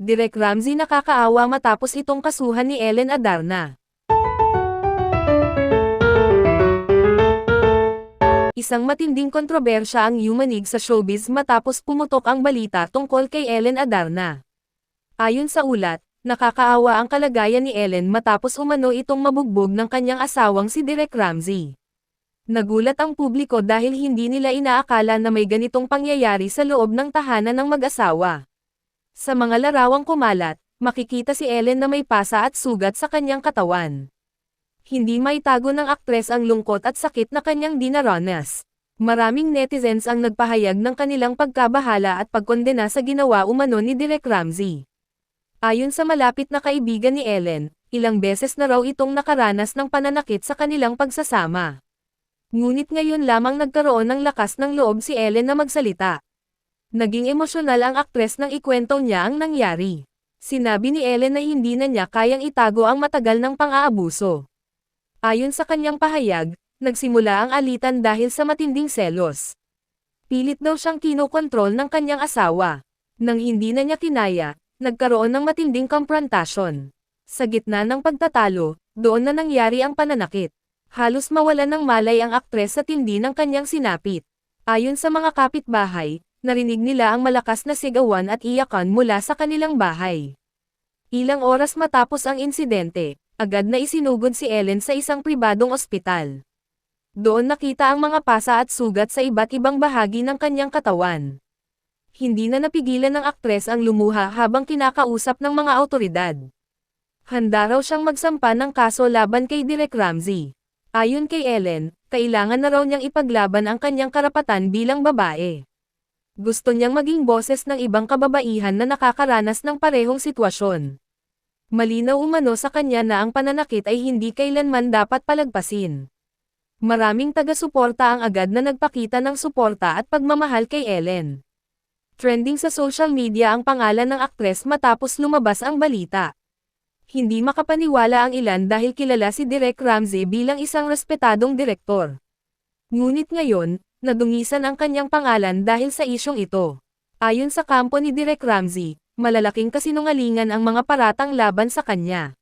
Direk Ramzy nakakaawa matapos itong kasuhan ni Ellen Adarna. Isang matinding kontrobersya ang yumanig sa showbiz matapos pumutok ang balita tungkol kay Ellen Adarna. Ayon sa ulat, nakakaawa ang kalagayan ni Ellen matapos umano itong mabugbog ng kanyang asawang si Direk Ramzy. Nagulat ang publiko dahil hindi nila inaakala na may ganitong pangyayari sa loob ng tahanan ng mag-asawa. Sa mga larawang kumalat, makikita si Ellen na may pasa at sugat sa kanyang katawan. Hindi maitago ng aktres ang lungkot at sakit na kanyang dinaranas. Maraming netizens ang nagpahayag ng kanilang pagkabahala at pagkondena sa ginawa umano ni Direk Ramzy. Ayon sa malapit na kaibigan ni Ellen, ilang beses na raw itong nakaranas ng pananakit sa kanilang pagsasama. Ngunit ngayon lamang nagkaroon ng lakas ng loob si Ellen na magsalita. Naging emosyonal ang aktres nang ikwento niya ang nangyari. Sinabi ni Ellen na hindi na niya kayang itago ang matagal ng pang-aabuso. Ayon sa kanyang pahayag, nagsimula ang alitan dahil sa matinding selos. Pilit daw siyang kinokontrol ng kanyang asawa. Nang hindi na niya kinaya, nagkaroon ng matinding komprontasyon. Sa gitna ng pagtatalo, doon na nangyari ang pananakit. Halos mawalan ng malay ang aktres sa tindi ng kanyang sinapit. Ayon sa mga kapitbahay, narinig nila ang malakas na sigawan at iyakan mula sa kanilang bahay. Ilang oras matapos ang insidente, agad na isinugod si Ellen sa isang pribadong ospital. Doon nakita ang mga pasa at sugat sa iba't ibang bahagi ng kanyang katawan. Hindi na napigilan ng aktres ang lumuha habang kinakausap ng mga awtoridad. Handa raw siyang magsampa ng kaso laban kay Direk Ramzy. Ayon kay Ellen, kailangan na raw niyang ipaglaban ang kanyang karapatan bilang babae. Gusto niyang maging boses ng ibang kababaihan na nakakaranas ng parehong sitwasyon. Malinaw umano sa kanya na ang pananakit ay hindi kailanman dapat palagpasin. Maraming taga-suporta ang agad na nagpakita ng suporta at pagmamahal kay Ellen. Trending sa social media ang pangalan ng aktres matapos lumabas ang balita. Hindi makapaniwala ang ilan dahil kilala si Direk Ramzy bilang isang respetadong direktor. Ngunit ngayon, nadungisan ang kanyang pangalan dahil sa isyong ito. Ayon sa kampo ni Direk Ramzy, malalaking kasinungalingan ang mga paratang laban sa kanya.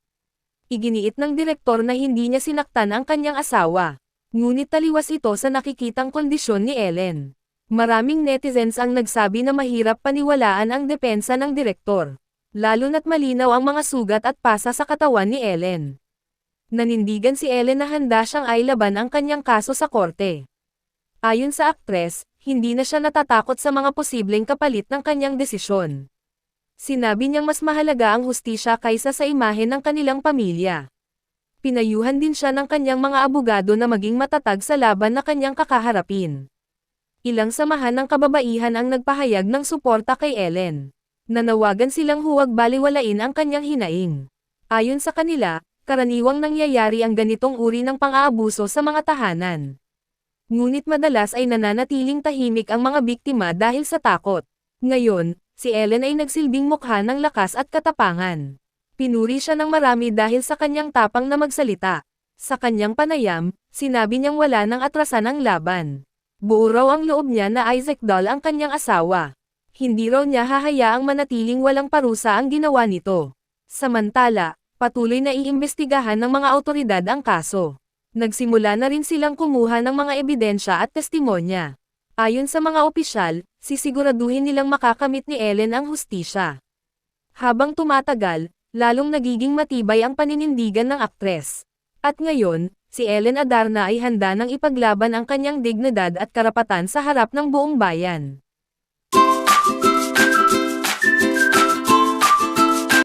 Iginiit ng direktor na hindi niya sinaktan ang kanyang asawa. Ngunit taliwas ito sa nakikitang kondisyon ni Ellen. Maraming netizens ang nagsabi na mahirap paniwalaan ang depensa ng direktor. Lalo na't malinaw ang mga sugat at pasa sa katawan ni Ellen. Nanindigan si Ellen na handa siyang ailaban ang kanyang kaso sa korte. Ayon sa aktres, hindi na siya natatakot sa mga posibleng kapalit ng kanyang desisyon. Sinabi niyang mas mahalaga ang hustisya kaysa sa imahe ng kanilang pamilya. Pinayuhan din siya ng kanyang mga abogado na maging matatag sa laban na kanyang kakaharapin. Ilang samahan ng kababaihan ang nagpahayag ng suporta kay Ellen. Nanawagan silang huwag baliwalain ang kanyang hinaing. Ayon sa kanila, karaniwang nangyayari ang ganitong uri ng pang-aabuso sa mga tahanan. Ngunit madalas ay nananatiling tahimik ang mga biktima dahil sa takot. Ngayon, si Ellen ay nagsilbing mukha ng lakas at katapangan. Pinuri siya ng marami dahil sa kanyang tapang na magsalita. Sa kanyang panayam, sinabi niyang wala nang atrasan ang laban. Buo raw ang loob niya na Isaac Dahl ang kanyang asawa. Hindi raw niya hahayaang manatiling walang parusa ang ginawa nito. Samantala, patuloy na iimbestigahan ng mga awtoridad ang kaso. Nagsimula na rin silang kumuha ng mga ebidensya at testimonya. Ayon sa mga opisyal, sisiguraduhin nilang makakamit ni Ellen ang hustisya. Habang tumatagal, lalong nagiging matibay ang paninindigan ng aktres. At ngayon, si Ellen Adarna ay handa nang ipaglaban ang kanyang dignidad at karapatan sa harap ng buong bayan.